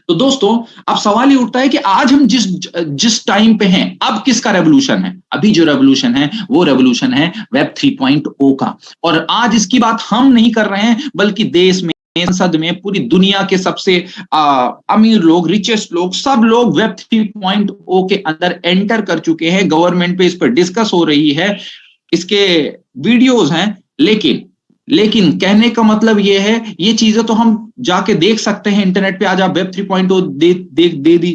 तो दोस्तों अब सवाल ये उठता है कि आज हम जिस जिस टाइम पे हैं, अब किसका रेवोल्यूशन है? अभी जो रेवोल्यूशन है वो रेवोल्यूशन है वेब 3.0 का। और आज इसकी बात हम नहीं कर रहे हैं, बल्कि देश में, संसद में, पूरी दुनिया के सबसे अमीर लोग, रिचेस्ट लोग, सब लोग वेब 3.0 के अंदर एंटर कर चुके हैं। गवर्नमेंट पे इस पर डिस्कस हो रही है, इसके वीडियोस हैं। लेकिन कहने का मतलब ये है, ये चीजें तो हम जाके देख सकते हैं इंटरनेट पे। आज आप वेब 3.0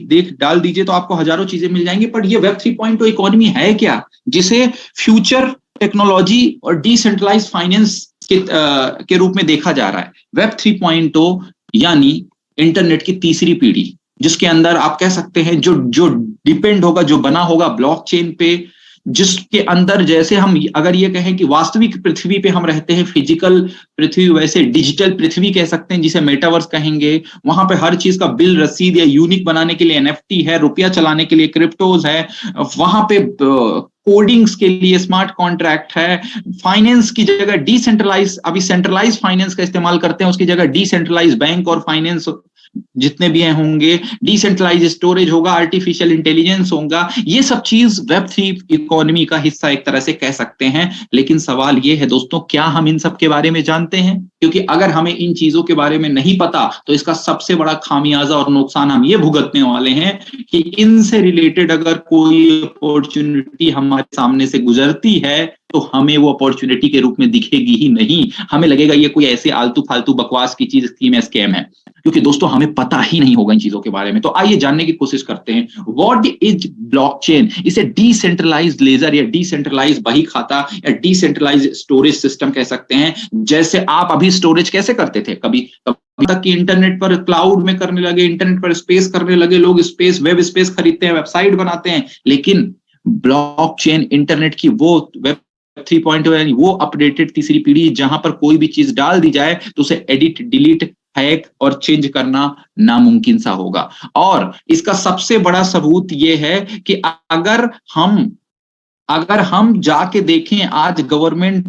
देख डाल दीजिए तो आपको हजारों चीजें मिल जाएंगी। पर ये वेब 3.0 इकोनॉमी है क्या, जिसे फ्यूचर टेक्नोलॉजी और डिसेंट्रलाइज फाइनेंस के रूप में देखा जा रहा है? वेब 3.0 यानी इंटरनेट की तीसरी पीढ़ी, जिसके अंदर आप कह सकते हैं जो डिपेंड होगा, जो बना होगा ब्लॉकचेन पे, जिसके अंदर जैसे हम अगर ये कहें कि वास्तविक पृथ्वी पे हम रहते हैं, फिजिकल पृथ्वी, वैसे डिजिटल पृथ्वी कह सकते हैं, जिसे मेटावर्स कहेंगे। वहां पे हर चीज का बिल, रसीद या यूनिक बनाने के लिए एनएफटी है, रुपया चलाने के लिए क्रिप्टोज है, वहां पे कोडिंग्स के लिए स्मार्ट कॉन्ट्रैक्ट है। फाइनेंस की जगह डिसेंट्रलाइज, अभी सेंट्रलाइज फाइनेंस का इस्तेमाल करते हैं, उसकी जगह डिसेंट्रलाइज बैंक और फाइनेंस जितने भी हैं होंगे। डिसेंट्रलाइज स्टोरेज होगा, आर्टिफिशियल इंटेलिजेंस होगा। ये सब चीज वेब 3 इकोनॉमी का हिस्सा एक तरह से कह सकते हैं। लेकिन सवाल ये है दोस्तों, क्या हम इन सब के बारे में जानते हैं? क्योंकि अगर हमें इन चीजों के बारे में नहीं पता तो इसका सबसे बड़ा खामियाजा और नुकसान हम ये भुगतने वाले हैं कि इनसे रिलेटेड अगर कोई अपॉर्चुनिटी हमारे सामने से गुजरती है तो हमें वो अपॉर्चुनिटी के रूप में दिखेगी ही नहीं। हमें लगेगा ये कोई ऐसे आलतू फालतू बकवास की चीज थी, में स्कैम है। क्योंकि दोस्तों हमें पता ही नहीं होगा इन चीजों के बारे में। तो आइए जानने की कोशिश करते हैं, व्हाट इज ब्लॉकचेन। इसे डिसेंट्रलाइज्ड लेजर या डिसेंट्रलाइज्ड बही खाता या डिसेंट्रलाइज्ड स्टोरेज सिस्टम कह सकते हैं। जैसे आप अभी स्टोरेज कैसे करते थे, कभी तक कि इंटरनेट पर क्लाउड में करने लगे, इंटरनेट पर स्पेस करने लगे लोग, स्पेस, वेब स्पेस खरीदते हैं, वेबसाइट बनाते हैं। लेकिन ब्लॉकचेन इंटरनेट की वो वेब 3.0 यानी वो अपडेटेड तीसरी पीढ़ी, जहां पर कोई भी चीज डाल दी जाए तो उसे एडिट, डिलीट, हैक और चेंज करना नामुमकिन सा होगा। और इसका सबसे बड़ा सबूत यह है कि अगर हम जाके देखें आज गवर्नमेंट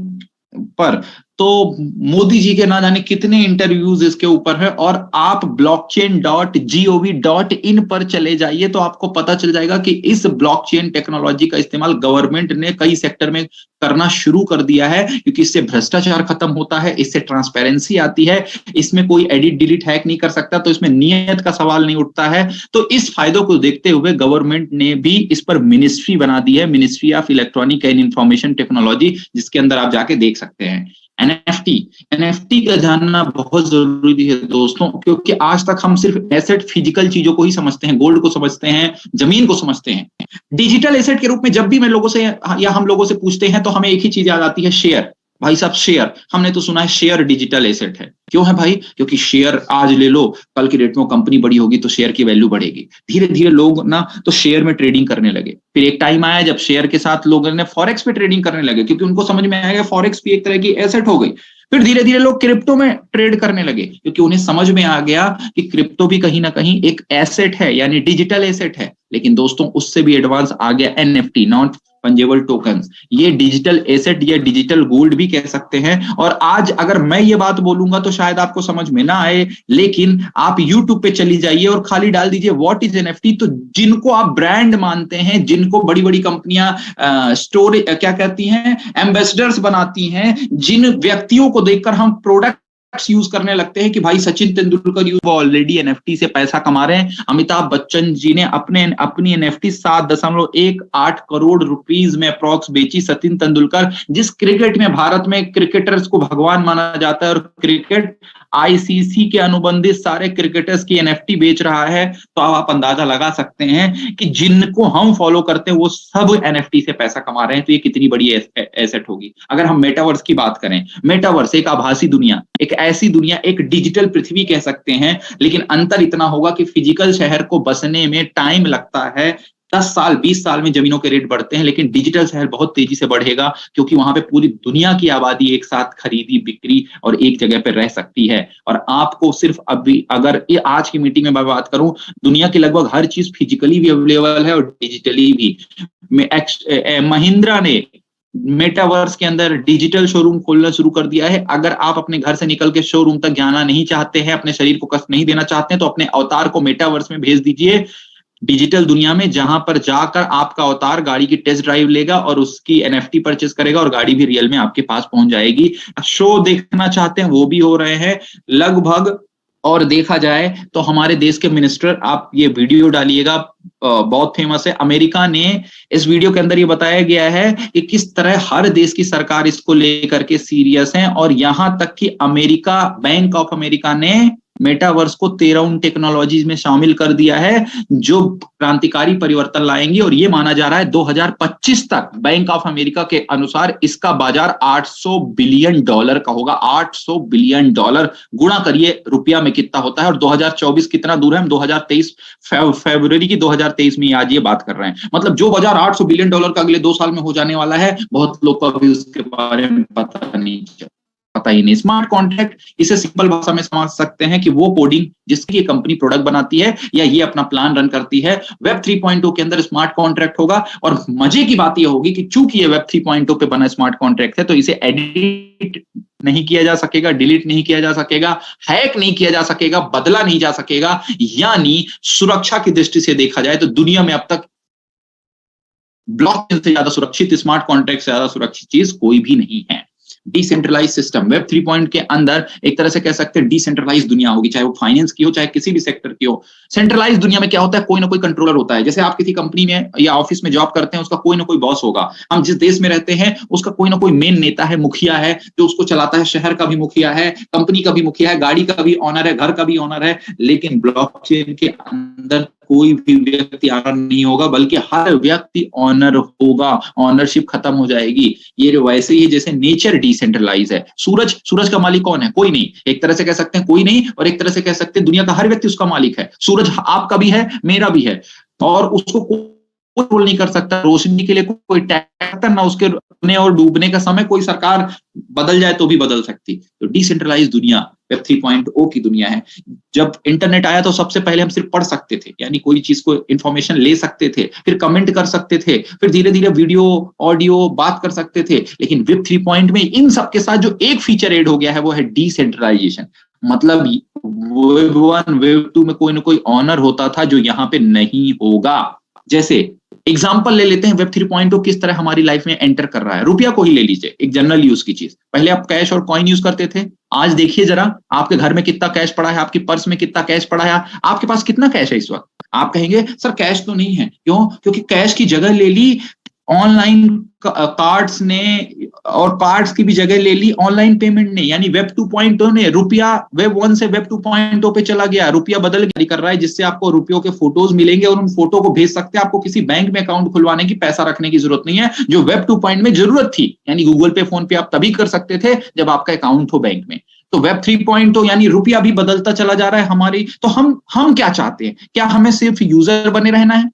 पर, तो मोदी जी के ना जाने कितने इंटरव्यूज इसके ऊपर है। और आप blockchain.gov.in पर चले जाइए तो आपको पता चल जाएगा कि इस ब्लॉकचेन टेक्नोलॉजी का इस्तेमाल गवर्नमेंट ने कई सेक्टर में करना शुरू कर दिया है। क्योंकि इससे भ्रष्टाचार खत्म होता है, इससे ट्रांसपेरेंसी आती है, इसमें कोई एडिट, डिलीट, हैक नहीं कर सकता, तो इसमें नियत का सवाल नहीं उठता है। तो इस फायदों को देखते हुए गवर्नमेंट ने भी इस पर मिनिस्ट्री बना दी है, ministry of electronic and information technology, जिसके अंदर आप जाके देख सकते हैं। एनएफटी का जानना बहुत जरूरी है दोस्तों, क्योंकि आज तक हम सिर्फ एसेट, फिजिकल चीजों को ही समझते हैं, गोल्ड को समझते हैं, जमीन को समझते हैं। डिजिटल एसेट के रूप में जब भी मैं लोगों से या हम लोगों से पूछते हैं तो हमें एक ही चीज याद आती है, शेयर। भाई साहब शेयर, हमने तो सुना है शेयर डिजिटल एसेट है। क्यों है भाई? क्योंकि शेयर आज ले लो, कल की डेट में कंपनी बड़ी होगी तो शेयर की वैल्यू बढ़ेगी। धीरे धीरे लोग ना तो शेयर में ट्रेडिंग करने लगे। फिर एक टाइम आया जब शेयर के साथ लोगों ने फॉरेक्स पे ट्रेडिंग करने लगे, क्योंकि उनको समझ में आया फॉरेक्स भी एक तरह की एसेट हो गई। फिर धीरे धीरे लोग क्रिप्टो में ट्रेड करने लगे, क्योंकि उन्हें समझ में आ गया कि क्रिप्टो भी कहीं ना कहीं एक एसेट है, यानी डिजिटल एसेट है। लेकिन दोस्तों उससे भी एडवांस आ गया एनएफटी, नॉन फंजेबल टोकन्स। ये डिजिटल एसेट या डिजिटल गोल्ड भी कह सकते हैं। और आज अगर मैं ये बात बोलूंगा तो शायद आपको समझ में ना आए, लेकिन आप यूट्यूब पे चली जाइए और खाली डाल दीजिए व्हाट इज एनएफटी, तो जिनको आप ब्रांड मानते हैं, जिनको बड़ी बड़ी कंपनियां स्टोर क्या कहती हैं, एम्बेसडर्स बनाती हैं, जिन व्यक्तियों को देखकर हम प्रोडक्ट यूज करने लगते हैं कि भाई सचिन तेंदुलकर वो ऑलरेडी एनएफटी से पैसा कमा रहे हैं। अमिताभ बच्चन जी ने अपनी एनएफटी 7.18 करोड़ रुपीस में अप्रॉक्स बेची। सचिन तेंदुलकर, जिस क्रिकेट में भारत में क्रिकेटर्स को भगवान माना जाता है और क्रिकेट आईसीसी के अनुबंधित सारे क्रिकेटर्स की एनएफटी बेच रहा है, तो आप अंदाजा लगा सकते हैं कि जिनको हम फॉलो करते हैं वो सब एनएफटी से पैसा कमा रहे हैं। तो ये कितनी बड़ी एसेट होगी। अगर हम मेटावर्स की बात करें, मेटावर्स एक आभासी दुनिया, एक ऐसी दुनिया, एक डिजिटल पृथ्वी कह सकते हैं। लेकिन अंतर इतना होगा कि फिजिकल शहर को बसने में टाइम लगता है, 10 साल 20 साल में जमीनों के रेट बढ़ते हैं। लेकिन डिजिटल शहर बहुत तेजी से बढ़ेगा, क्योंकि वहां पे पूरी दुनिया की आबादी एक साथ खरीदी बिक्री और एक जगह पर रह सकती है। और आपको सिर्फ अभी अगर ये आज की मीटिंग में मैं बात करूं, दुनिया की लगभग हर चीज फिजिकली भी अवेलेबल है और डिजिटली भी। महिंद्रा ने मेटावर्स के अंदर डिजिटल शोरूम खोलना शुरू कर दिया है। अगर आप अपने घर से निकल के शोरूम तक जाना नहीं चाहते हैं, अपने शरीर को कष्ट नहीं देना चाहते हैं, तो अपने अवतार को मेटावर्स में भेज दीजिए डिजिटल दुनिया में, जहां पर जाकर आपका अवतार गाड़ी की टेस्ट ड्राइव लेगा और उसकी एनएफटी परचेस करेगा और गाड़ी भी रियल में आपके पास पहुंच जाएगी। शो देखना चाहते हैं वो भी हो रहे हैं लगभग। और देखा जाए तो हमारे देश के मिनिस्टर, आप ये वीडियो डालिएगा, बहुत फेमस है। अमेरिका ने इस वीडियो के अंदर ये बताया गया है कि किस तरह हर देश की सरकार इसको लेकर के सीरियस है, और यहां तक कि अमेरिका, बैंक ऑफ अमेरिका ने मेटावर्स को 13 उन टेक्नोलॉजीज में शामिल कर दिया है जो क्रांतिकारी परिवर्तन लाएंगी। और ये माना जा रहा है 2025 तक बैंक ऑफ अमेरिका के अनुसार इसका बाजार $800 बिलियन का होगा। $800 बिलियन, गुणा करिए रुपया में कितना होता है। और 2024 कितना दूर है, हम 2023 फरवरी की 2023 में आज ये बात कर रहे हैं। मतलब जो बाजार $800 बिलियन का अगले 2 साल में हो जाने वाला है, बहुत लोग को अभी उसके बारे में पता ही नहीं। स्मार्ट कॉन्ट्रैक्ट, इसे सिंपल भाषा में समझ सकते हैं कि वो कोडिंग जिसकी ये कंपनी प्रोडक्ट बनाती है या ये अपना प्लान रन करती है, वेब 3.0 के अंदर स्मार्ट कॉन्ट्रैक्ट होगा। और मजे की बात ये होगी कि चूंकि ये वेब 3.0 पे बना स्मार्ट कॉन्ट्रैक्ट है, तो इसे एडिट नहीं किया जा सकेगा, डिलीट नहीं किया जा सकेगा, हैक नहीं किया जा सकेगा, बदला नहीं जा सकेगा। यानी सुरक्षा की दृष्टि से देखा जाए तो दुनिया में अब तक ब्लॉकचेन से ज्यादा सुरक्षित, स्मार्ट कॉन्ट्रैक्ट से ज्यादा सुरक्षित चीज कोई भी नहीं है। डिसेंट्रलाइज सिस्टम, वेब 3.0 के अंदर एक तरह से कह सकते हैं डिसेंट्रलाइज दुनिया होगी, चाहे वो फाइनेंस की हो, चाहे किसी भी सेक्टर की हो। सेंट्रलाइज दुनिया में क्या होता है, कोई ना कोई कंट्रोलर होता है। जैसे आप किसी कंपनी में या ऑफिस में जॉब करते हैं, उसका कोई ना कोई बॉस होगा। हम जिस देश में रहते हैं उसका कोई ना कोई मेन नेता है, मुखिया है, जो उसको चलाता है। शहर का भी मुखिया है, कंपनी का भी मुखिया है, गाड़ी का भी ऑनर है, घर का भी ऑनर है। लेकिन ब्लॉकचेन के अंदर कोई भी व्यक्ति ऑनर नहीं होगा, बल्कि हर व्यक्ति ऑनर होगा। ऑनरशिप खत्म हो जाएगी। ये वैसे ही जैसे नेचर डिसेंट्रलाइज है। सूरज का मालिक कौन है? कोई नहीं। एक तरह से कह सकते हैं कोई नहीं, और एक तरह से कह सकते हैं दुनिया का हर व्यक्ति उसका मालिक है। सूरज आपका भी है, मेरा भी है, और उसको कोई रोल नहीं कर सकता। रोशनी के लिए कोई टैक्टर ना, उसके उगने और डूबने का समय कोई सरकार बदल जाए तो भी बदल सकती। तो डिसेंट्रलाइज दुनिया वेब 3.0 की दुनिया है। जब इंटरनेट आया तो सबसे पहले हम सिर्फ पढ़ सकते थे, यानी कोई चीज को इंफॉर्मेशन ले सकते थे, फिर कमेंट कर सकते थे, फिर धीरे धीरे वीडियो, ऑडियो, बात कर सकते थे। लेकिन वेब 3.0 में इन सब के साथ जो एक फीचर ऐड हो गया है वो है डिसेंट्रलाइजेशन। मतलब वेब 1, वेब 2 में कोई ना कोई ऑनर होता था जो यहाँ पे नहीं होगा। जैसे एग्जाम्पल ले लेते हैं, वेब 3.0 किस तरह हमारी लाइफ में एंटर कर रहा है। रुपया को ही ले लीजिए, एक जनरल यूज की चीज। पहले आप कैश और कॉइन यूज करते थे। आज देखिए जरा, आपके घर में कितना कैश पड़ा है, आपकी पर्स में कितना कैश पड़ा है, आपके पास कितना कैश है इस वक्त। आप कहेंगे सर कैश तो नहीं है। क्यों? क्योंकि कैश की जगह ले ली ऑनलाइन कार्ड्स ने, और कार्ड्स की भी जगह ले ली ऑनलाइन पेमेंट ने। यानी वेब 2.0 ने रुपया वेब 1 से वेब 2.0 पे चला गया। रुपया बदल कर रहा है, जिससे आपको रुपयों के फोटोज मिलेंगे और उन फोटो को भेज सकते हैं। आपको किसी बैंक में अकाउंट खुलवाने की, पैसा रखने की जरूरत नहीं है, जो वेब 2.0 में जरूरत थी। यानी गूगल पे, फोन पे आप तभी कर सकते थे जब आपका अकाउंट हो बैंक में। तो वेब 3.0 यानी रुपया भी बदलता चला जा रहा है हमारी। तो हम क्या चाहते हैं? क्या हमें सिर्फ यूजर बने रहना है?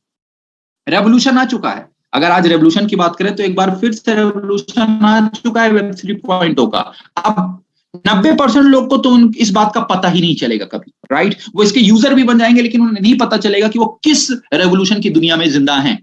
रेवोल्यूशन आ चुका है। अगर आज रेवोल्यूशन की बात करें तो एक बार फिर से रेवोल्यूशन आ चुका है वेब 3.0 का। अब 90% लोग को तो इस बात का पता ही नहीं चलेगा कभी, राइट? वो इसके यूजर भी बन जाएंगे, लेकिन उन्हें नहीं पता चलेगा कि वो किस रेवोल्यूशन की दुनिया में जिंदा हैं।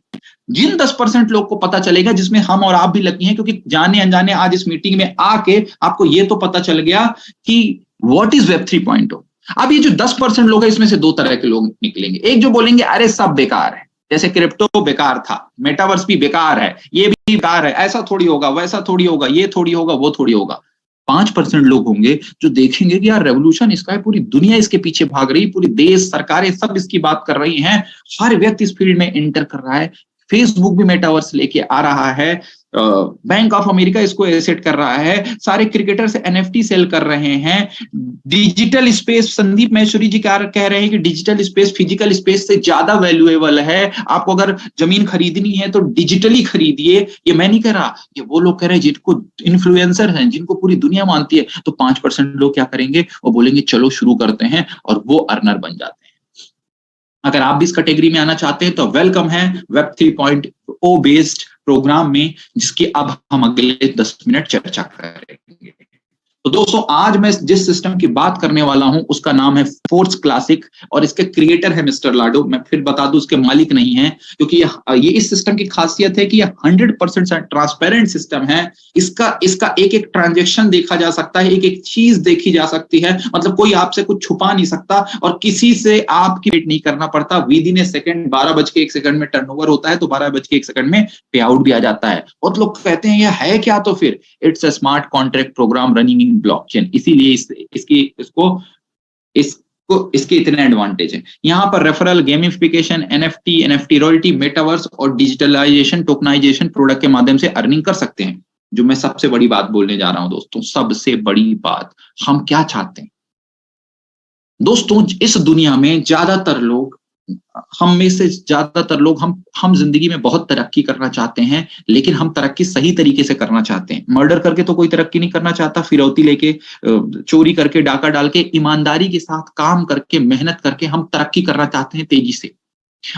जिन 10% लोग को पता चलेगा, जिसमें हम और आप भी लगी हैं, क्योंकि जाने अनजाने आज इस मीटिंग में आके आपको ये तो पता चल गया कि व्हाट इज वेब 3.0। अब ये जो 10% लोग हैं, इसमें से दो तरह के लोग निकलेंगे। एक जो बोलेंगे अरे सब बेकार है, जैसे क्रिप्टो बेकार था, मेटावर्स भी बेकार है, ये भी बेकार है, ऐसा थोड़ी होगा, वैसा थोड़ी होगा, ये थोड़ी होगा, वो थोड़ी होगा। 5% लोग होंगे जो देखेंगे कि यार रेवोल्यूशन इसका है, पूरी दुनिया इसके पीछे भाग रही, पूरी देश, सरकारें सब इसकी बात कर रही हैं, हर व्यक्ति इस फील्ड में एंटर कर रहा है। फेसबुक भी मेटावर्स लेके आ रहा है, बैंक ऑफ अमेरिका इसको एसेट कर रहा है, सारे क्रिकेटर्स एनएफटी सेल कर रहे हैं। डिजिटल स्पेस, संदीप महेश्वरी जी कह रहे हैं कि डिजिटल स्पेस फिजिकल स्पेस से ज्यादा वैल्यूएबल है। आपको अगर जमीन खरीदनी है तो डिजिटली खरीदिए। ये मैं नहीं कह रहा, ये वो लोग कह रहे हैं जिनको इन्फ्लुएंसर हैं, जिनको पूरी दुनिया मानती है। तो 5% लोग क्या करेंगे? वो बोलेंगे चलो शुरू करते हैं, और वो अर्नर बन जाते हैं। अगर आप भी इस कैटेगरी में आना चाहते हैं तो वेलकम है वेब 3.0 बेस्ड प्रोग्राम में, जिसकी अब हम अगले 10 मिनट चर्चा करेंगे। तो दोस्तों आज मैं जिस सिस्टम की बात करने वाला हूं उसका नाम है फोर्स क्लासिक, और इसके क्रिएटर है मिस्टर लाडो। मैं फिर बता दूं उसके मालिक नहीं है, क्योंकि ये इस सिस्टम की खासियत है कि ये 100% ट्रांसपेरेंट सिस्टम है। इसका एक एक ट्रांजेक्शन देखा जा सकता है, एक एक चीज देखी जा सकती है, मतलब कोई आपसे कुछ छुपा नहीं सकता और किसी से आपकी वेट नहीं करना पड़ता। विद इन ए सेकंड 12:01 में टर्नओवर होता है तो 12:01 में पे आउट भी आ जाता है। बहुत लोग कहते हैं यह है क्या, तो फिर it's a smart contract program running in blockchain, इसीलिए इसके इतने एडवांटेज हैं। यहां पर referral, gamification, NFT royalty, metaverse और डिजिटलाइजेशन, टोकनाइजेशन प्रोडक्ट के माध्यम से अर्निंग कर सकते हैं। जो मैं सबसे बड़ी बात बोलने जा रहा हूं दोस्तों, सबसे बड़ी बात, हम क्या चाहते हैं दोस्तों? इस दुनिया में ज्यादातर लोग, हम में से ज्यादातर लोग, हम जिंदगी में बहुत तरक्की करना चाहते हैं, लेकिन हम तरक्की सही तरीके से करना चाहते हैं। मर्डर करके तो कोई तरक्की नहीं करना चाहता, फिरौती लेके, चोरी करके, डाका डाल के, ईमानदारी के साथ काम करके, मेहनत करके हम तरक्की करना चाहते हैं तेजी से।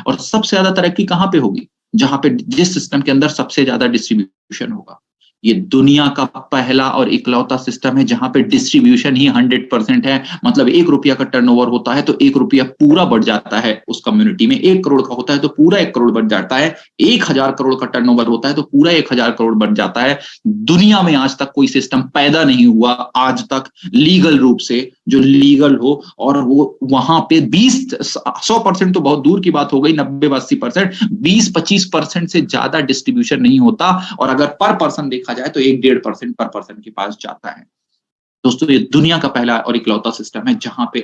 और सबसे ज्यादा तरक्की कहां पे होगी? जहां पे जिस सिस्टम के अंदर सबसे ज्यादा डिस्ट्रीब्यूशन होगा। ये दुनिया का पहला और इकलौता सिस्टम है जहां पे डिस्ट्रीब्यूशन ही 100% है। मतलब 1 रुपया का टर्नओवर होता है तो 1 रुपया पूरा बढ़ जाता है उस कम्युनिटी में। 1 करोड़ का होता है तो पूरा 1 करोड़ बढ़ जाता है। 1000 करोड़ का टर्नओवर होता है तो पूरा 1000 करोड़ बढ़ जाता है। दुनिया में आज तक कोई सिस्टम पैदा नहीं हुआ आज तक लीगल रूप से, जो लीगल हो, और वो वहां पे 100% तो बहुत दूर की बात हो गई, 90-80%, 20-25% से ज्यादा डिस्ट्रीब्यूशन नहीं होता। और अगर पर पर्सन देखा जाए तो 1-1.5% पर पर्सन के पास जाता है। दोस्तों ये दुनिया का पहला और इकलौता सिस्टम है जहां पे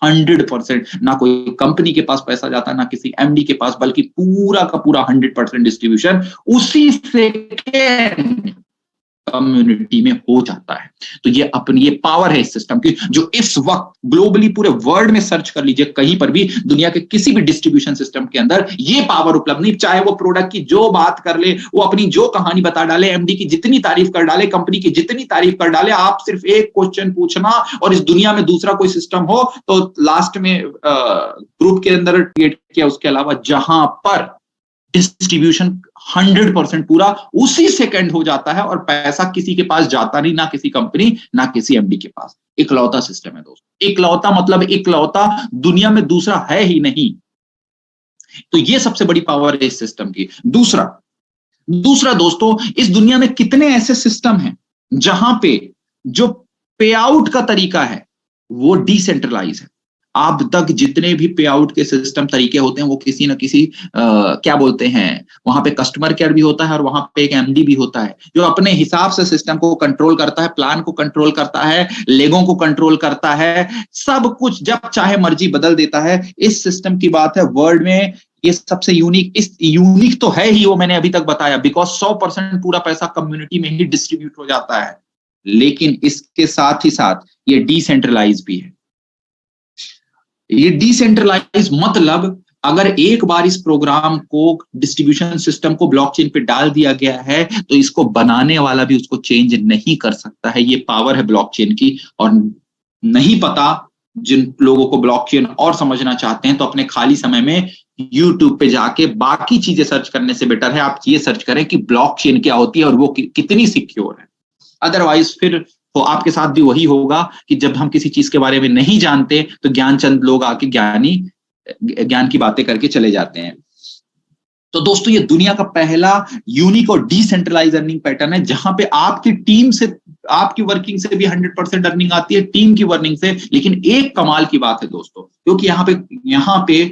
100% ना कोई कंपनी के पास पैसा जाता है, ना किसी एमडी के पास, बल्कि पूरा का पूरा 100% डिस्ट्रीब्यूशन उसी सेकेंड कम्युनिटी में हो जाता है। तो ये पावर है इस सिस्टम की, जो इस वक्त ग्लोबली पूरे वर्ल्ड में सर्च कर लीजिए, कहीं पर भी दुनिया के किसी भी डिस्ट्रीब्यूशन सिस्टम के अंदर ये पावर उपलब्ध नहीं। चाहे वो प्रोडक्ट की जो बात कर ले, वो अपनी जो कहानी बता डाले, एमडी की जितनी तारीफ कर डाले, कंपनी की जितनी तारीफ कर डाले, आप सिर्फ एक क्वेश्चन पूछना और इस दुनिया में दूसरा कोई सिस्टम हो तो लास्ट में ग्रुप के अंदर क्रिएट किया, उसके अलावा जहां पर डिस्ट्रीब्यूशन 100% पूरा उसी सेकंड हो जाता है और पैसा किसी के पास जाता नहीं, ना किसी कंपनी, ना किसी एमडी के पास। इकलौता सिस्टम है दोस्तों। इकलौता मतलब इकलौता, दुनिया में दूसरा है ही नहीं। तो ये सबसे बड़ी पावर है इस सिस्टम की। दूसरा दोस्तों, इस दुनिया में कितने ऐसे सिस्टम हैं जहां पे जो पे आउट का तरीका है वो डिसेंट्रलाइज है। अब तक जितने भी पे आउट के सिस्टम तरीके होते हैं वो किसी ना किसी क्या बोलते हैं, वहां पे कस्टमर केयर भी होता है और वहां पे एक एमडी भी होता है जो अपने हिसाब से सिस्टम को कंट्रोल करता है, प्लान को कंट्रोल करता है, लेगों को कंट्रोल करता है, सब कुछ जब चाहे मर्जी बदल देता है। इस सिस्टम की बात है वर्ल्ड में ये सबसे यूनिक तो है ही, वो मैंने अभी तक बताया, बिकॉज 100% पूरा पैसा कम्युनिटी में ही डिस्ट्रीब्यूट हो जाता है। लेकिन इसके साथ ही साथ ये डिसेंट्रलाइज भी है। ये डिसेंट्रलाइज मतलब अगर एक बार इस प्रोग्राम को, डिस्ट्रीब्यूशन सिस्टम को ब्लॉकचेन पे डाल दिया गया है तो इसको बनाने वाला भी उसको चेंज नहीं कर सकता है। ये पावर है ब्लॉकचेन की। और नहीं पता जिन लोगों को ब्लॉकचेन और समझना चाहते हैं तो अपने खाली समय में यूट्यूब पे जाके बाकी चीजें सर्च करने से बेटर है आप ये सर्च करें कि ब्लॉकचेन क्या होती है और वो कितनी सिक्योर है। अदरवाइज फिर तो आपके साथ भी वही होगा कि जब हम किसी चीज के बारे में नहीं जानते तो ज्ञानचंद लोग आके ज्ञान की बातें करके चले जाते हैं। तो दोस्तों ये दुनिया का पहला यूनिक और डिसेंट्रलाइज अर्निंग पैटर्न है जहां पे आपकी टीम से, आपकी वर्किंग से भी 100% अर्निंग आती है, टीम की वर्निंग से। लेकिन एक कमाल की बात है दोस्तों, क्योंकि यहाँ पे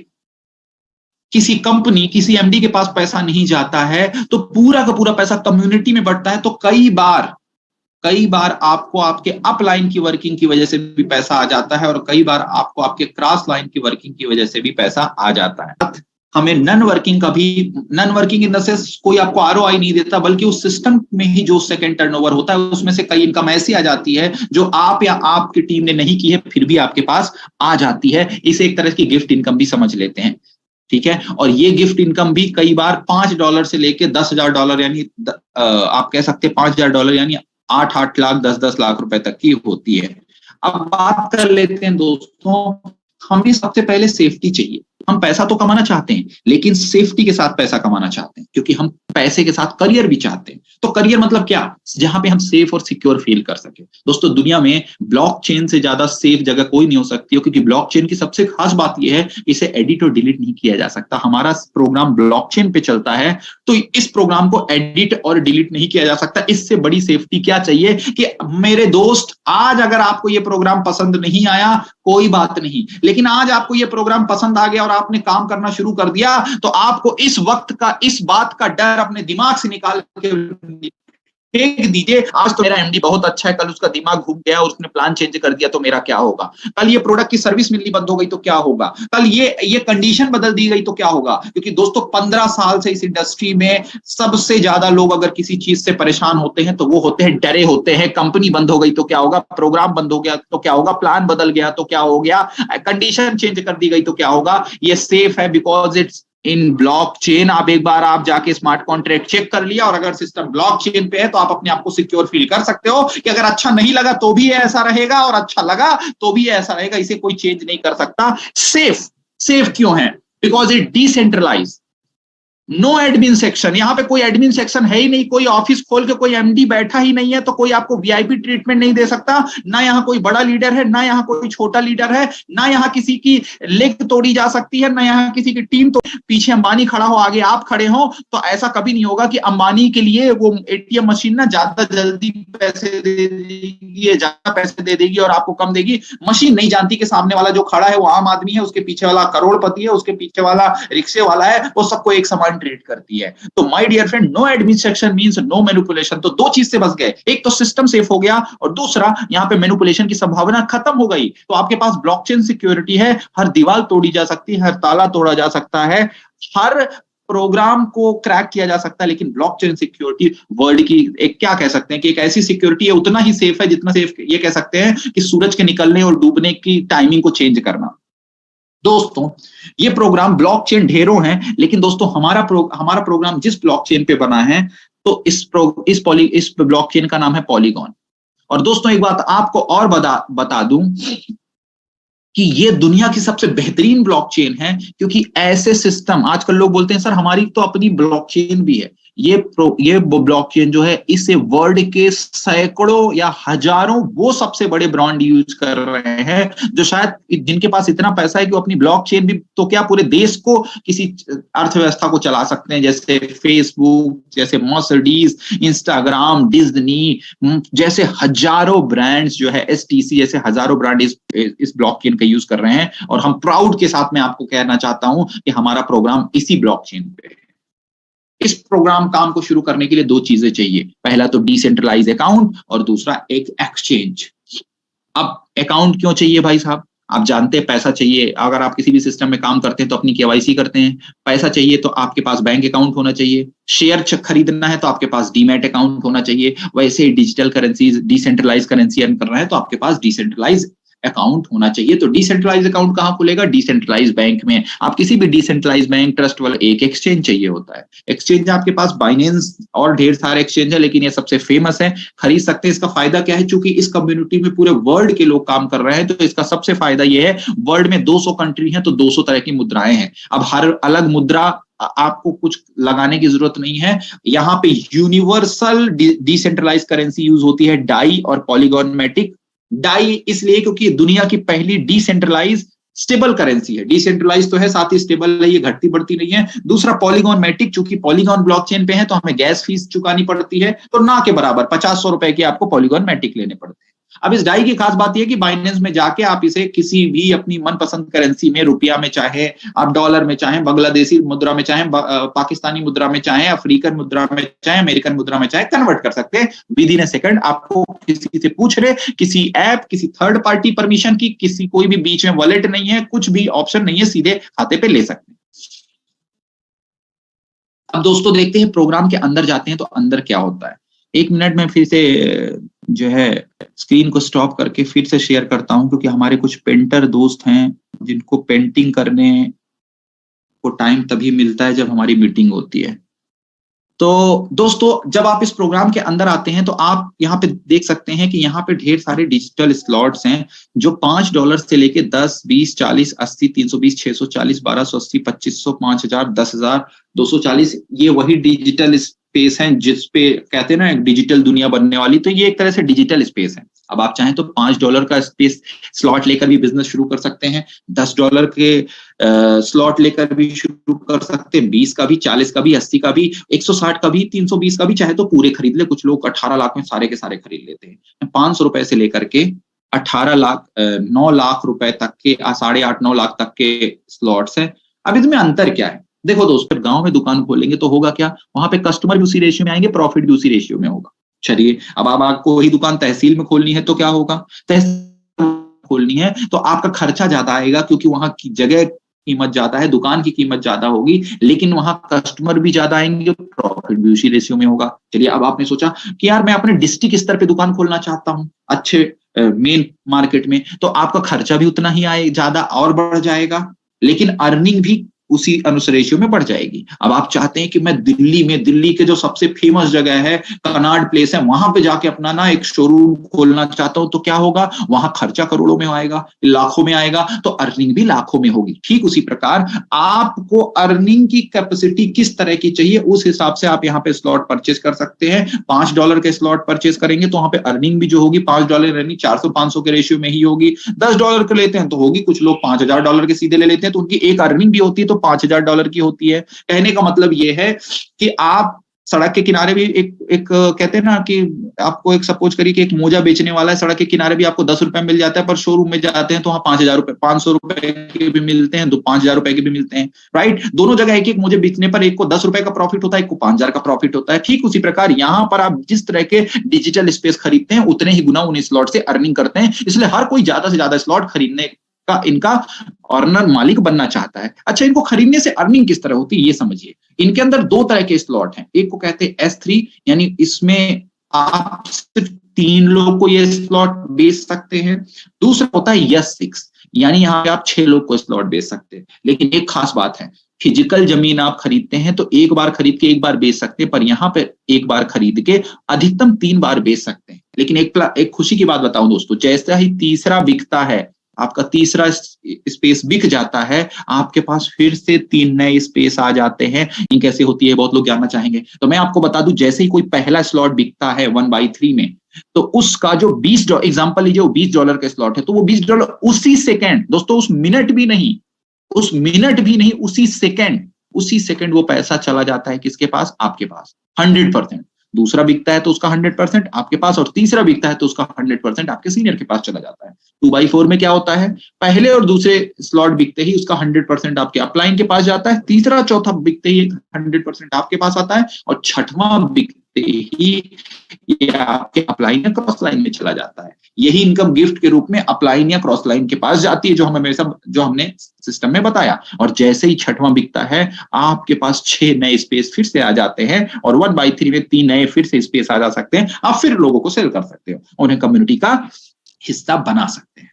किसी कंपनी, किसी एमडी के पास पैसा नहीं जाता है तो पूरा का पूरा पैसा कम्युनिटी में बढ़ता है। तो कई बार आपको आपके अप लाइन की वर्किंग की वजह से भी पैसा आ जाता है और कई बार आपको आपके क्रॉस लाइन की वर्किंग की वजह से भी पैसा आ जाता है। हमें non working in the sense कोई आपको आरओआई नहीं देता, बल्कि उस सिस्टम में ही जो सेकंड टर्नओवर होता है उसमें से कई इनकम ऐसी आ जाती है जो आप या आपकी टीम ने नहीं की है फिर भी आपके पास आ जाती है। इसे एक तरह की गिफ्ट इनकम भी समझ लेते हैं, ठीक है। और ये गिफ्ट इनकम भी कई बार $5 से लेके $10,000 यानी आप कह सकते हैं $5,000 यानी 8 लाख 10 लाख रुपए तक की होती है। अब बात कर लेते हैं दोस्तों, हमें सबसे पहले सेफ्टी चाहिए। हम पैसा तो कमाना चाहते हैं लेकिन सेफ्टी के साथ पैसा कमाना चाहते हैं, क्योंकि हम पैसे के साथ करियर भी चाहते हैं। तो करियर मतलब क्या, जहां पे हम सेफ और सिक्योर फील कर सके। दोस्तों दुनिया में ब्लॉकचेन से ज्यादा सेफ जगह कोई नहीं हो सकती है, क्योंकि ब्लॉकचेन की सबसे खास बात यह है इसे एडिट और डिलीट नहीं किया जा सकता। हमारा प्रोग्राम ब्लॉकचेन पे चलता है तो इस प्रोग्राम को एडिट और डिलीट नहीं किया जा सकता। इससे बड़ी सेफ्टी क्या चाहिए कि मेरे दोस्त, आज अगर आपको यह प्रोग्राम पसंद नहीं आया कोई बात नहीं, लेकिन आज आपको यह प्रोग्राम पसंद आ गया और आपने काम करना शुरू कर दिया, तो आपको इस वक्त का, इस बात का डर अपने दिमाग से निकाल के फेंक दीजिए। आज तो मेरा एमडी बहुत अच्छा है, कल उसका दिमाग घूम गया और उसने प्लान चेंज कर दिया तो मेरा क्या होगा, कल ये प्रोडक्ट की सर्विस मिलनी बंद हो गई तो क्या होगा, कल ये कंडीशन बदल दी गई तो क्या होगा। क्योंकि दोस्तों 15 साल से इस इंडस्ट्री में सबसे ज्यादा लोग अगर किसी चीज से परेशान होते हैं तो वो होते हैं डरे होते हैं। कंपनी बंद हो गई तो क्या होगा, प्रोग्राम बंद हो गया तो क्या होगा, प्लान बदल गया तो क्या हो गया, कंडीशन चेंज कर दी गई तो क्या होगा। ये सेफ है बिकॉज इट्स इन ब्लॉकचेन। आप एक बार आप जाके स्मार्ट कॉन्ट्रैक्ट चेक कर लिया और अगर सिस्टम ब्लॉकचेन पे है तो आप अपने आप को सिक्योर फील कर सकते हो कि अगर अच्छा नहीं लगा तो भी ऐसा रहेगा और अच्छा लगा तो भी ऐसा रहेगा, इसे कोई चेंज नहीं कर सकता। सेफ क्यों है, because it decentralize, no admin section. यहां पे कोई एडमिन सेक्शन है ही नहीं, कोई ऑफिस खोल के कोई एमडी बैठा ही नहीं है तो कोई आपको वीआईपी ट्रीटमेंट नहीं दे सकता। ना यहाँ कोई बड़ा लीडर है, ना यहाँ कोई छोटा लीडर है, ना यहाँ किसी की लेग तोड़ी जा सकती है, ना यहाँ किसी की टीम। तो पीछे अंबानी खड़ा हो, आगे आप खड़े हो, तो ऐसा कभी नहीं होगा कि अंबानी के लिए वो एटीएम मशीन ना ज्यादा जल्दी पैसे दे देगी, ज्यादा पैसे दे देगी और आपको कम देगी। मशीन नहीं जानती कि सामने वाला जो खड़ा है वो आम आदमी है, उसके पीछे वाला करोड़पति है, उसके पीछे वाला रिक्शे वाला है, वो सबको एक समान ट्रीट करती है। तो my dear friend, no administration means no manipulation. तो दो चीज से बच गए, एक तो सिस्टम सेफ हो गया और दूसरा यहां पे मैनिपुलेशन की संभावना खत्म हो गई। तो आपके पास ब्लॉकचेन सिक्योरिटी है, हर दीवार तोड़ी जा सकती है, हर ताला तोड़ा जा सकता है, हर प्रोग्राम को क्रैक किया जा सकता है। लेकिन ब्लॉकचेन सिक्योरिटी वर्ल्ड की एक, क्या कह सकते हैं कि एक ऐसी सिक्योरिटी है, उतना ही सेफ है जितना सेफ ये कह सकते हैं कि सूरज के निकलने और डूबने की टाइमिंग को चेंज करना। दोस्तों ये प्रोग्राम ब्लॉकचेन ढेरों हैं, लेकिन दोस्तों हमारा प्रोग्राम जिस ब्लॉकचेन पे बना है तो इस ब्लॉकचेन का नाम है पॉलीगॉन। और दोस्तों एक बात आपको और बता दूं कि ये दुनिया की सबसे बेहतरीन ब्लॉकचेन है, क्योंकि ऐसे सिस्टम, आजकल लोग बोलते हैं सर हमारी तो अपनी ब्लॉकचेन भी है। ये ब्लॉकचेन जो है इसे वर्ल्ड के सैकड़ों या हजारों वो सबसे बड़े ब्रांड यूज कर रहे हैं जो शायद जिनके पास इतना पैसा है कि वो अपनी ब्लॉकचेन भी तो क्या पूरे देश को किसी अर्थव्यवस्था को चला सकते हैं, जैसे फेसबुक, जैसे मर्सिडीज, इंस्टाग्राम, डिज्नी जैसे हजारों ब्रांड्स जो है, एसटीसी जैसे हजारों ब्रांड इस ब्लॉकचेन का यूज कर रहे हैं। और हम प्राउड के साथ मैं आपको कहना चाहता हूं कि हमारा प्रोग्राम इसी ब्लॉकचेन पे है। इस प्रोग्राम काम को शुरू करने के लिए दो चीजें चाहिए, पहला तो डिसेंट्रलाइज अकाउंट और दूसरा एक एक्सचेंज। अब अकाउंट क्यों चाहिए भाई साहब, आप जानते हैं पैसा चाहिए। अगर आप किसी भी सिस्टम में काम करते हैं तो अपनी केवाईसी करते हैं, पैसा चाहिए तो आपके पास बैंक अकाउंट होना चाहिए, शेयर खरीदना है तो आपके पास डीमैट अकाउंट होना चाहिए, वैसे digital currencies, decentralize currency earn करना है तो आपके पास डिसेंट्रलाइज अकाउंट होना चाहिए। तो डिसेंट्रलाइज अकाउंट कहां खुलेगा, डिसेंट्रलाइज बैंक में। आप किसी भी डिसेंट्रलाइज बैंक, ट्रस्ट वाला एक एक्सचेंज चाहिए होता है। एक्सचेंज आपके पास बाइनेंस और ढेर सारे एक्सचेंज है, लेकिन ये सबसे फेमस है, खरीद सकते हैं। इसका फायदा क्या है, चूंकि इस कम्युनिटी में पूरे वर्ल्ड के लोग काम कर रहे हैं तो इसका सबसे फायदा ये है, वर्ल्ड में 200 कंट्री है तो 200 तरह की मुद्राएं हैं। अब हर अलग मुद्रा आपको कुछ लगाने की जरूरत नहीं है, यहाँ पे यूनिवर्सल डिसेंट्रलाइज करेंसी यूज होती है, डाई और पॉलीगॉन मैटिक। डाई इसलिए क्योंकि दुनिया की पहली डिसेंट्रलाइज स्टेबल करेंसी है, डिसेंट्रलाइज तो है साथ ही स्टेबल है, ये घटती बढ़ती नहीं है। दूसरा पॉलीगॉन मैटिक, चूंकि पॉलीगॉन ब्लॉकचेन पे है तो हमें गैस फीस चुकानी पड़ती है, तो ना के बराबर 50-100 रुपए के आपको पॉलीगॉन मैटिक लेने पड़ते हैं। अब इस डाई की खास बात यह कि बाइनेंस में जाके आप इसे किसी भी अपनी मनपसंद करेंसी में, रुपया में चाहे आप, डॉलर में चाहे, बांग्लादेशी मुद्रा में चाहे, पाकिस्तानी मुद्रा में चाहे, अफ्रीकन मुद्रा में चाहे, अमेरिकन मुद्रा में चाहे, कन्वर्ट कर सकते हैं विद इन ए सेकंड। आपको किसी से पूछ रहे, किसी ऐप, किसी थर्ड पार्टी परमिशन की, किसी कोई भी बीच में वॉलेट नहीं है, कुछ भी ऑप्शन नहीं है, सीधे खाते पे ले सकते हैं। अब दोस्तों देखते हैं प्रोग्राम के अंदर जाते हैं तो अंदर क्या होता है। एक मिनट में फिर से जो है स्क्रीन को स्टॉप करके फिर से शेयर करता हूं, क्योंकि हमारे कुछ पेंटर दोस्त हैं जिनको पेंटिंग करने को टाइम तभी मिलता है जब हमारी मीटिंग होती है। तो दोस्तों जब आप इस प्रोग्राम के अंदर आते हैं तो आप यहाँ पे देख सकते हैं कि यहाँ पे ढेर सारे डिजिटल स्लॉट्स हैं जो $5 से लेके 10, 20, 40, 80, 320, 640, 1280, 2500, 5000, 10,000, 240, ये वही डिजिटल स्पेस है जिसपे कहते हैं ना एक डिजिटल दुनिया बनने वाली। तो ये एक तरह से डिजिटल स्पेस है। अब आप चाहें तो $5 का स्पेस स्लॉट लेकर भी बिजनेस शुरू कर सकते हैं, $10 के स्लॉट लेकर भी शुरू कर सकते हैं, 20 का भी, 40 का भी, 80 का भी, 160 का भी, 320 का भी, चाहे तो पूरे खरीद ले। कुछ लोग 18 लाख में सारे के सारे खरीद लेते हैं। 500 रुपए से लेकर के 18 लाख 9 लाख रुपए तक के 8.5 9 लाख तक के स्लॉट्स है। अब इसमें अंतर क्या है? देखो दोस्तों, गांव में दुकान खोलेंगे तो होगा क्या, वहां पे कस्टमर भी उसी रेशियो में आएंगे, प्रॉफिट भी उसी रेशियो में होगा। चलिए अब आपको वही दुकान तहसील में खोलनी है तो क्या होगा, तहसील खोलनी है तो आपका खर्चा ज्यादा आएगा क्योंकि वहां की जगह कीमत ज्यादा है, दुकान की कीमत ज्यादा होगी, लेकिन वहां कस्टमर भी ज्यादा आएंगे, प्रॉफिट भी उसी रेशियो में होगा। चलिए अब आपने सोचा कि यार मैं अपने डिस्ट्रिक्ट स्तर पे दुकान खोलना चाहता हूं अच्छे मेन मार्केट में, तो आपका खर्चा भी उतना ही आए ज्यादा और बढ़ जाएगा, लेकिन अर्निंग भी उसी अनुसार रेशियो में बढ़ जाएगी। अब आप चाहते हैं कि मैं दिल्ली के जो सबसे फेमस जगह है कनाड प्लेस है, वहां पे जाके अपना ना एक शोरूम खोलना चाहता हूं, तो क्या होगा, वहां खर्चा करोड़ों में आएगा, लाखों में आएगा, तो अर्निंग भी लाखों में होगी। ठीक उसी प्रकार आपको अर्निंग की कैपेसिटी किस तरह की चाहिए, उस हिसाब से आप यहाँ पे स्लॉट परचेज कर सकते हैं। $5 के स्लॉट परचेज करेंगे तो वहां पे अर्निंग भी जो होगी $5 अर्निंग 400-500 के रेशियो में ही होगी। $10 के लेते हैं तो होगी, कुछ लोग $5,000 के सीधे ले लेते हैं तो उनकी एक अर्निंग भी होती है तो $5,000 की होती है। कहने का मतलब यह है कि आप सड़क के किनारे भी एक कहते हैं ना कि आपको एक सपोज करिए कि एक मोजा बेचने वाला है, सड़क के किनारे भी आपको 10 रुपए मिल जाता है, पर शोरूम में जाते हैं तो वहां 5,000 रुपए 500 रुपए के भी मिलते हैं, 5,000 रुपए के भी मिलते हैं, राइट। दोनों जगह एक एक मोजे बेचने पर एक को 10 रुपए का प्रॉफिट होता है, एक को 5,000 का प्रॉफिट होता है। ठीक उसी प्रकार यहां पर आप जिस तरह के डिजिटल स्पेस खरीदते हैं उतने ही गुना उन स्लॉट से अर्निंग करते हैं, इसलिए हर कोई ज्यादा से ज्यादा स्लॉट खरीदने का इनका ऑनर मालिक बनना चाहता है। अच्छा, इनको खरीदने से अर्निंग किस तरह होती है ये समझिए। इनके अंदर 2 तरह के स्लॉट हैं, एक को कहते हैं S3, यानी इसमें आप सिर्फ 3 लोग को ये स्लॉट बेच सकते हैं। दूसरा होता है S6, यानी यहाँ पे आप 6 लोग को स्लॉट बेच सकते हैं। लेकिन एक खास बात है, फिजिकल जमीन आप खरीदते हैं तो एक बार खरीद के एक बार बेच सकते हैं, पर यहाँ पे एक बार खरीद के अधिकतम 3 बार बेच सकते हैं। लेकिन एक खुशी की बात बताऊं दोस्तों, जैसा ही तीसरा बिकता है, आपका तीसरा स्पेस बिक जाता है, आपके पास फिर से 3 नए स्पेस आ जाते हैं। ये कैसे होती है, बहुत लोग जानना चाहेंगे, तो मैं आपको बता दूं, जैसे ही कोई पहला स्लॉट बिकता है 1/3 में, तो उसका जो $20 एग्जांपल लीजिए, वो $20 का स्लॉट है, तो वो $20 उसी सेकंड, दोस्तों उस मिनट भी नहीं, उसी सेकंड वो पैसा चला जाता है किसके पास, आपके पास 100%। दूसरा बिकता है तो उसका 100% आपके पास, और तीसरा बिकता है तो उसका 100% आपके सीनियर के पास चला जाता है। 2/4 में क्या होता है, पहले और दूसरे स्लॉट बिकते ही उसका 100% आपके अपलाइन के पास जाता है, तीसरा चौथा बिकते ही 100% आपके पास आता है, और छठवां बिकते ही ये आपके अपलाइन या क्रॉस लाइन में चला जाता है। यही इनकम गिफ्ट के रूप में अपलाइन या क्रॉस लाइन के पास जाती है, जो हमने सिस्टम में बताया। और जैसे ही छठवां बिकता है, आपके पास 6 नए स्पेस फिर से आ जाते हैं, और 1/3 में 3 नए फिर से स्पेस आ जा सकते हैं। आप फिर लोगों को सेल कर सकते हो, उन्हें कम्युनिटी का हिस्सा बना सकते हैं।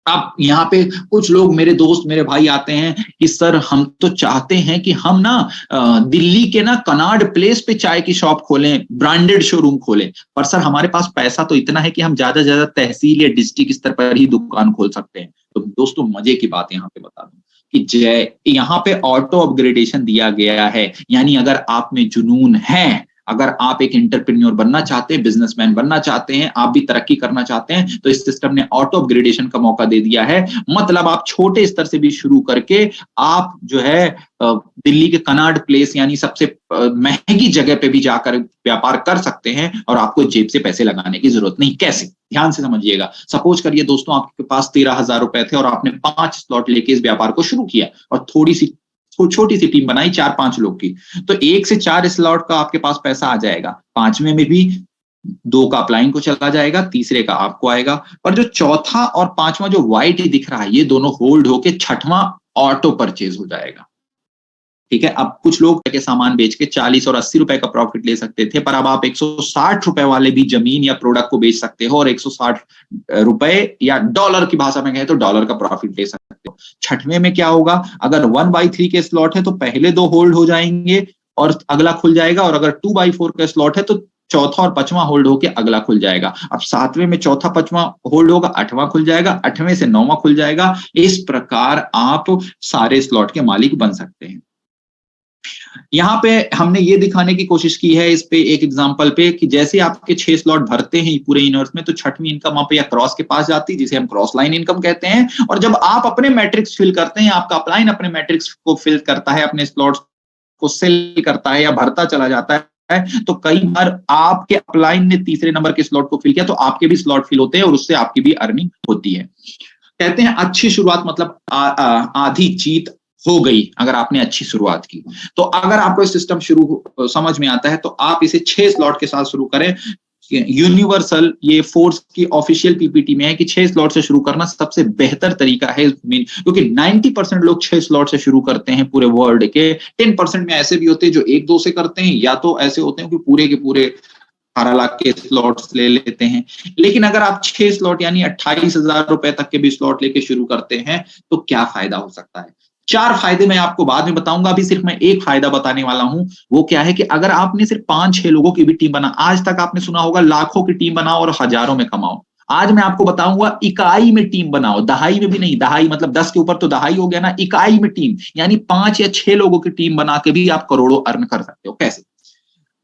अब यहाँ पे कुछ लोग, मेरे दोस्त मेरे भाई आते हैं कि सर हम तो चाहते हैं कि हम ना दिल्ली के ना कनाड प्लेस पे चाय की शॉप खोलें, ब्रांडेड शोरूम खोलें, पर सर हमारे पास पैसा तो इतना है कि हम ज्यादा से ज्यादा तहसील या डिस्ट्रिक्ट स्तर पर ही दुकान खोल सकते हैं। तो दोस्तों मजे की बात यहाँ पे बता दूं कि यहाँ पे ऑटो अपग्रेडेशन दिया गया है, यानी अगर आप में जुनून है, अगर आप एक एंटरप्रेन्योर बनना चाहते हैं, बिजनेसमैन बनना चाहते हैं, आप भी तरक्की करना चाहते हैं, तो इस सिस्टम ने ऑटो अपग्रेडेशन का मौका दे दिया है। मतलब आप छोटे स्तर से भी शुरू करके आप जो है दिल्ली के कनाड प्लेस यानी सबसे महंगी जगह पे भी जाकर व्यापार कर सकते हैं, और आपको जेब से पैसे लगाने की जरूरत नहीं। कैसे, ध्यान से समझिएगा। सपोज करिए दोस्तों, आपके पास 13,000 रुपए थे और आपने 5 स्लॉट लेके इस व्यापार को शुरू किया, और छोटी सी टीम बनाई 4-5 लोग की, तो 1 से 4 स्लॉट का आपके पास पैसा आ जाएगा। 5वें में भी 2 का अपलाइन को चला जाएगा, तीसरे का आपको आएगा, पर जो चौथा और 5वां जो व्हाइट दिख रहा है, ये दोनों होल्ड होके छठवां ऑटो परचेज हो जाएगा। ठीक है, अब कुछ लोग के सामान बेच के 40 और 80 रुपए का प्रॉफिट ले सकते थे, पर अब आप 160 रुपए वाले भी जमीन या प्रोडक्ट को बेच सकते हो, और 160 रुपए या डॉलर की भाषा में कहें तो डॉलर का प्रॉफिट ले सकते हो। छठवें में क्या होगा, अगर 1/3 के स्लॉट है तो पहले 2 होल्ड हो जाएंगे, और अगला खुल जाएगा, और अगर 2/4 का स्लॉट है तो चौथा और पांचवा होल्ड होके अगला खुल जाएगा। अब सातवें में चौथा पांचवा होल्ड होगा, आठवां खुल जाएगा, आठवें से नौवां खुल जाएगा। इस प्रकार आप सारे स्लॉट के मालिक बन सकते हैं। यहाँ पे हमने ये दिखाने की कोशिश की है इस पे एक एग्जांपल पे कि जैसे आपके 6 स्लॉट भरते हैं पूरे यूनिवर्स में, तो छठवीं इनकम वहां पे या क्रॉस के पास जाती है, जिसे हम क्रॉस लाइन इनकम कहते हैं। और जब आप अपने मैट्रिक्स फिल करते हैं, आपका अपलाइन अपने मैट्रिक्स को फिल करता है, अपने स्लॉट्स को सेल करता है या भरता चला जाता है, तो कई बार आपके अपलाइन ने तीसरे नंबर के स्लॉट को फिल किया तो आपके भी स्लॉट फिल होते हैं और उससे आपकी भी अर्निंग होती है। कहते हैं अच्छी शुरुआत मतलब आधी जीत हो गई अगर आपने अच्छी शुरुआत की। तो अगर आपको सिस्टम शुरू समझ में आता है तो आप इसे 6 स्लॉट के साथ शुरू करें। यूनिवर्सल ये फोर्स की ऑफिशियल पीपीटी में है कि 6 स्लॉट से शुरू करना सबसे बेहतर तरीका है, क्योंकि 90% लोग 6 स्लॉट से शुरू करते हैं पूरे वर्ल्ड के। 10% में ऐसे भी होते हैं जो 1-2 से करते हैं, या तो ऐसे होते हैं कि पूरे के पूरे 18 लाख के स्लॉट्स ले लेते हैं। लेकिन अगर आप 6 स्लॉट यानी 28,000 रुपए तक के भी स्लॉट लेके शुरू करते हैं तो क्या फायदा हो सकता है? 4 फायदे मैं आपको बाद में बताऊंगा, अभी सिर्फ मैं एक फायदा बताने वाला हूं। वो क्या है कि अगर आपने सिर्फ 5-6 लोगों की भी टीम बना, आज तक आपने सुना होगा लाखों की टीम बनाओ और हजारों में कमाओ। आज मैं आपको बताऊंगा इकाई में टीम बनाओ, दहाई में भी नहीं, दहाई मतलब 10 के ऊपर तो दहाई हो गया ना, इकाई में टीम यानी 5 या 6 लोगों की टीम बना के भी आप करोड़ों अर्न कर सकते हो। कैसे?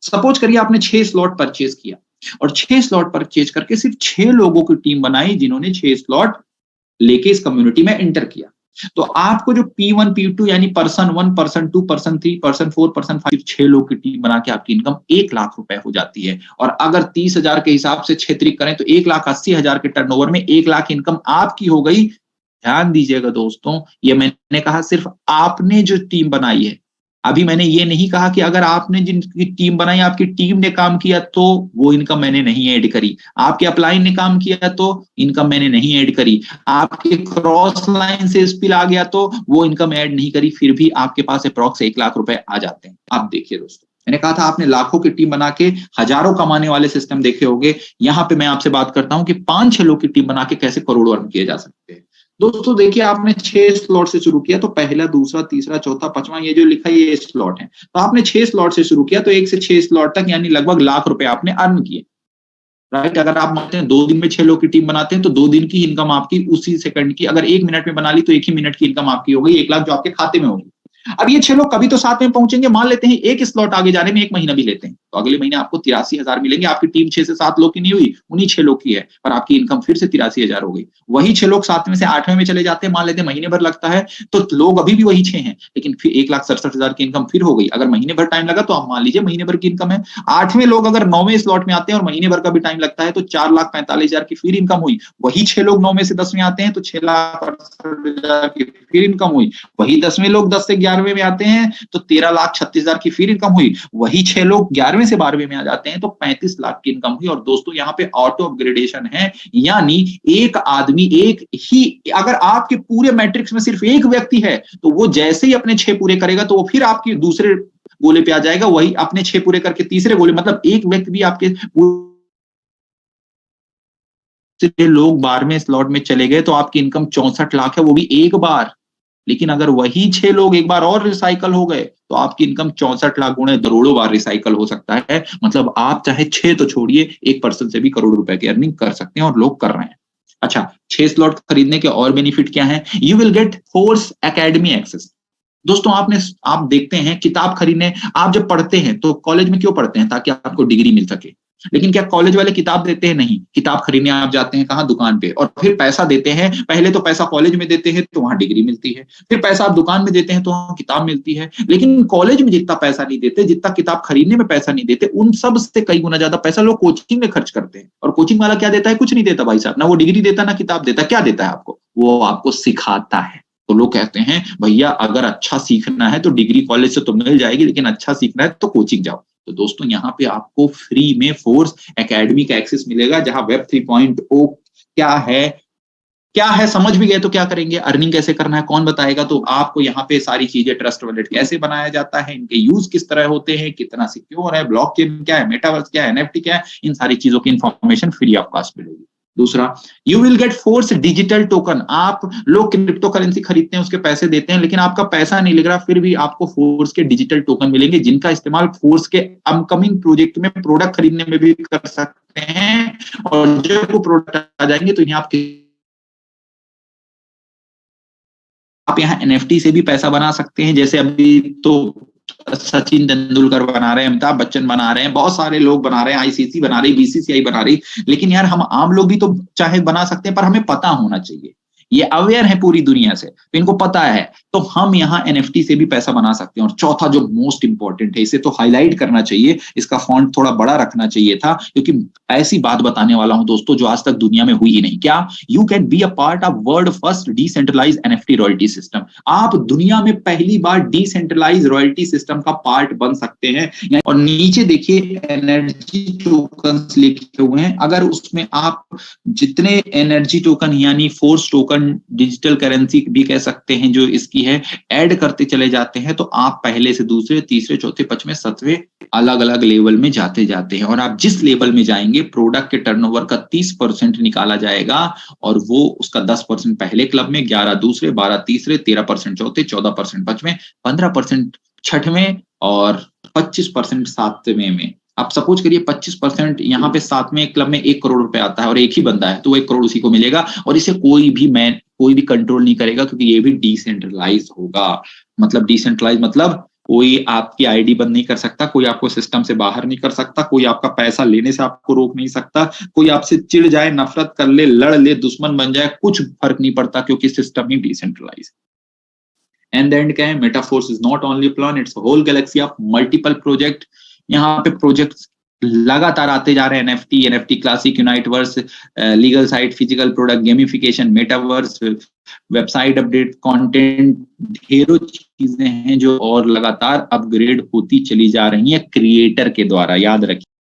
सपोज करिए आपने 6 स्लॉट परचेज किया और 6 स्लॉट परचेज करके सिर्फ 6 लोगों की टीम बनाई जिन्होंने 6 स्लॉट लेके इस कम्युनिटी में एंटर किया। तो आपको जो P1 P2 यानी person 1 person 2 person 3 person 4 person 5 6 लोग की टीम बना के आपकी इनकम 1 लाख रुपए हो जाती है। और अगर 30,000 के हिसाब से 6 त्रिक करें तो 1,80,000 के टर्नओवर में 1 लाख इनकम आपकी हो गई। ध्यान दीजिएगा दोस्तों, ये मैंने कहा सिर्फ आपने जो टीम बनाई है। अभी मैंने ये नहीं कहा कि अगर आपने जिनकी टीम बनाई, आपकी टीम ने काम किया तो वो इनकम मैंने नहीं ऐड करी, आपके अपलाइन ने काम किया तो इनकम मैंने नहीं ऐड करी, आपके क्रॉस लाइन से स्पिल आ गया तो वो इनकम ऐड नहीं करी, फिर भी आपके पास अप्रॉक्स 1 लाख रुपए आ जाते हैं। आप देखिए दोस्तों, मैंने कहा था आपने लाखों की टीम बना के हजारों कमाने वाले सिस्टम देखे होंगे। यहाँ पे मैं आपसे बात करता हूं कि 5-6 लोग की टीम बना के कैसे करोड़ों अर्न किए जा सकते हैं। दोस्तों देखिए, आपने 6 स्लॉट से शुरू किया तो पहला, दूसरा, तीसरा, चौथा, पांचवा, ये जो लिखा है ये स्लॉट है। तो आपने 6 स्लॉट से शुरू किया तो 1 से 6 स्लॉट तक यानी लगभग लाख रुपए आपने अर्न किए, राइट। अगर आप मानते हैं 2 दिन में 6 लोग की टीम बनाते हैं तो 2 दिन की इनकम आपकी उसी सेकंड की, अगर 1 मिनट में बना ली तो 1 ही मिनट की इनकम आपकी हो गई 1 लाख, जो आपके खाते में होगी। अब ये 6 लोग कभी तो साथ में पहुंचेंगे, मान लेते हैं एक स्लॉट आगे जाने में 1 महीना भी लेते हैं तो अगले महीने आपको 83,000 मिलेंगे। आपकी टीम 6 से 7 लोग की नहीं हुई, उन्हीं 6 लोग की है, पर आपकी इनकम फिर से 83,000 हो गई। वही 6 लोग 7वें से 8वें में चले जाते हैं, मान लेते हैं महीने भर लगता है तो लोग अभी भी वही 6 हैं, लेकिन फिर 1,67,000 की इनकम फिर हो गई। अगर महीने भर टाइम लगा तो आप मान लीजिए महीने भर की इनकम है। 8वें लोग अगर 9वें स्लॉट में आते हैं और महीने भर का भी टाइम लगता है तो 4,45,000 की फिर इनकम हुई। वही 6 लोग 9वें से 10वें आते हैं तो 6,68,000 की फिर इनकम हुई। वही 10वें लोग 10 से 11वें में आते हैं तो 13,36,000 की फिर इनकम हुई। वही 6 लोग 11वें से 12वें में आ जाते हैं तो 35 लाख की इनकम हुई। और दोस्तों यहाँ पे ऑटो अपग्रेडेशन है, यानी एक आदमी एक ही, अगर आपके पूरे मैट्रिक्स में सिर्फ एक व्यक्ति है तो वो जैसे ही अपने 6 पूरे करेगा तो वो फिर आपके दूसरे गोले पे आ जाएगा, वही अपने 6 पूरे करके तीसरे गोले, मतलब एक व्यक्ति भी आपके लोग 12वें स्लॉट में चले गए तो आपकी इनकम 64 लाख है, वो भी एक बार। लेकिन अगर वही 6 लोग एक बार और रिसाइकल हो गए तो आपकी इनकम 64 लाख गुणे करोड़ों बार रिसाइकल हो सकता है। मतलब आप चाहे 6 तो छोड़िए, 1% से भी करोड़ रुपए की अर्निंग कर सकते हैं और लोग कर रहे हैं। अच्छा, 6 स्लॉट खरीदने के और बेनिफिट क्या है? You will get Force Academy access. दोस्तों आप देखते हैं किताब खरीदने, आप जब पढ़ते हैं तो कॉलेज में क्यों पढ़ते हैं? ताकि आपको डिग्री मिल सके। लेकिन क्या कॉलेज वाले किताब देते हैं? नहीं। किताब खरीदने आप जाते हैं कहाँ? दुकान पे, और फिर पैसा देते हैं। पहले तो पैसा कॉलेज में देते हैं तो वहां डिग्री मिलती है, फिर पैसा आप दुकान में देते हैं तो वहां किताब मिलती है। लेकिन कॉलेज में जितना पैसा नहीं देते, जितना किताब खरीदने में पैसा नहीं देते, उन सब से कई गुना ज्यादा पैसा लोग कोचिंग में खर्च करते हैं। और कोचिंग वाला क्या देता है? कुछ नहीं देता भाई साहब, ना वो डिग्री देता ना किताब देता। क्या देता है आपको? वो आपको सिखाता है। तो लोग कहते हैं भैया अगर अच्छा सीखना है तो डिग्री कॉलेज से तो मिल जाएगी, लेकिन अच्छा सीखना है तो कोचिंग जाओ। तो दोस्तों यहाँ पे आपको फ्री में फोर्स एकेडमी का एक्सेस मिलेगा, जहां वेब 3.0 क्या है समझ भी गए तो क्या करेंगे, अर्निंग कैसे करना है कौन बताएगा? तो आपको यहाँ पे सारी चीजें, ट्रस्ट वॉलेट कैसे बनाया जाता है, इनके यूज किस तरह होते हैं, कितना सिक्योर है, ब्लॉकचेन क्या है, मेटावर्स क्या है, एनएफटी क्या है, इन सारी चीजों की इंफॉर्मेशन फ्री ऑफ कॉस्ट मिलेगी। दूसरा, you will get force digital token. आप लोग क्रिप्टो करेंसी खरीदते हैं, उसके पैसे देते हैं, लेकिन आपका पैसा नहीं लग रहा, फिर भी आपको फोर्स के डिजिटल टोकन मिलेंगे, जिनका इस्तेमाल फोर्स के अपकमिंग प्रोजेक्ट में प्रोडक्ट खरीदने में भी कर सकते हैं। और जब वो प्रोडक्ट आ जाएंगे तो इन्हें आप यहाँ एनएफटी से भी पैसा बना सकते हैं। जैसे अभी तो सचिन तेंदुलकर बना रहे हैं, अमिताभ बच्चन बना रहे हैं, बहुत सारे लोग बना रहे हैं, आईसीसी बना रही, बीसीसीआई बना रही, लेकिन यार हम आम लोग भी तो चाहे बना सकते हैं, पर हमें पता होना चाहिए। ये अवेयर है पूरी दुनिया से, तो इनको पता है, तो हम यहाँ एनएफटी से भी पैसा बना सकते हैं। और चौथा जो मोस्ट इंपॉर्टेंट है, इसे तो हाईलाइट करना चाहिए, इसका फॉन्ट थोड़ा बड़ा रखना चाहिए था, क्योंकि ऐसी बात बताने वाला हूं दोस्तों जो आज तक दुनिया में हुई ही नहीं। क्या? You can be a part of world first decentralize NFT royalty system. आप दुनिया में पहली बार डिसेंट्रलाइज रॉयल्टी सिस्टम का पार्ट बन सकते हैं। और नीचे देखिए एनर्जी टोकन्स लिखे हुए हैं, अगर उसमें आप जितने एनर्जी टोकन यानी फोर्स टोकन, डिजिटल करेंसी भी कह सकते हैं जो इसकी है, ऐड करते चले जाते हैं, तो आप पहले से दूसरे, तीसरे, चौथे, पांचवें, सातवें अलग अलग लेवल में जाते जाते हैं। और आप जिस लेवल में जाएंगे, प्रोडक्ट के टर्नओवर का 30% निकाला जाएगा, और वो उसका 10% पहले क्लब में, 11 दूसरे, 12 तीसरे, 13% चौथे, 14% पांचवें, 15% छठवें और 25% सातवें में। आप सपोज करिए 25% यहाँ पे सातवें क्लब में 1 करोड़ रुपए आता है और एक ही बंदा है, तो वो 1 करोड़ उसी को मिलेगा, और इसे कोई भी कंट्रोल नहीं करेगा, क्योंकि ये भी डिसेंट्रलाइज होगा। मतलब डिसेंट्रलाइज मतलब कोई आपकी आईडी बंद नहीं कर सकता, कोई आपको सिस्टम से बाहर नहीं कर सकता, कोई आपका पैसा लेने से आपको रोक नहीं सकता, कोई आपसे चिढ़ जाए, नफरत कर ले, लड़ ले, दुश्मन बन जाए, कुछ फर्क नहीं पड़ता, क्योंकि सिस्टम ही डिसेंट्रलाइज। एंड एंड क्या है? Metaforce is not only plan, it's whole galaxy of multiple project. यहाँ पे प्रोजेक्ट्स लगातार आते जा रहे हैं, NFT classic, Uniteverse, legal site, physical product, gamification, metaverse, website update, content, ढेरों चीजें हैं जो और लगातार अपग्रेड होती चली जा रही हैं क्रिएटर के द्वारा, याद रखिए।